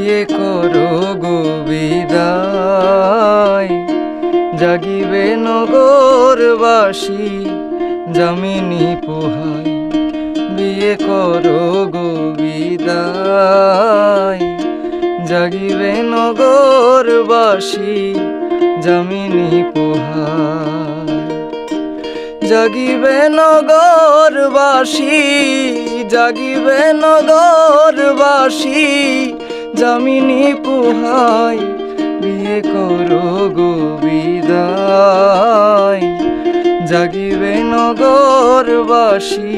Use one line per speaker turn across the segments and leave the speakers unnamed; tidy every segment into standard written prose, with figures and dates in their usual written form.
বিয়ে করো গো বিদায়, জাগিবে নগরবাসী যামিনী পোহায়। বিয়ে করো গো বিদায়, জাগিবে নগরবাসী যামিনী পোহায়। জাগিবে নগরবাসী, জাগিবে নগরবাসী যামিনী পোহায়। বিয়ে করো গো বিদায়, জাগিবে নগরবাসী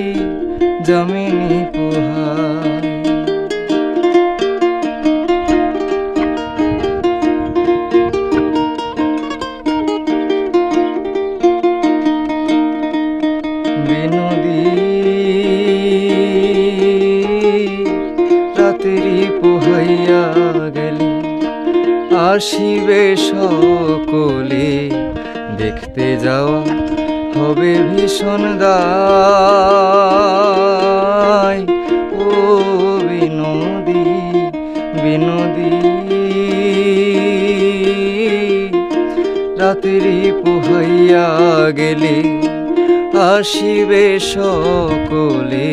যামিনী পোহায়। বিনোদী রাত্রি পোহাইয়া গেলি, আসিবে সকলে দেখতে যাওয়া হবে ভীষণ দায়। ও বিনোদী বিনোদী রাত্রি পোহাইয়া গেলে, আসিবে সকলে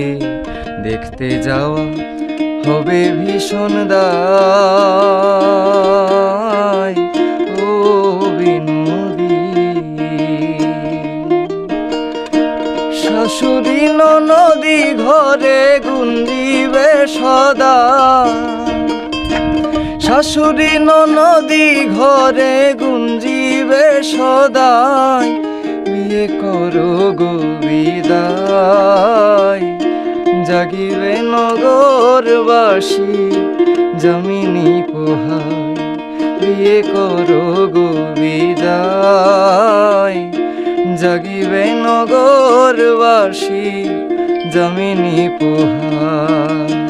দেখতে যাওয়া হবে ভীষণ দায়। ও বিনোদী শাশুড়ি ননদি ঘরে গুঞ্জিবে সদা, শাশুড়ি ননদি ঘরে গুঞ্জিবে সদাই। বিয়ে করো গো বিদায়, জাগিবে নগরবাসী যামিনী পোহায়। বিয়ে করো গো বিদায়, জাগিবে নগরবাসী যামিনী পোহায়।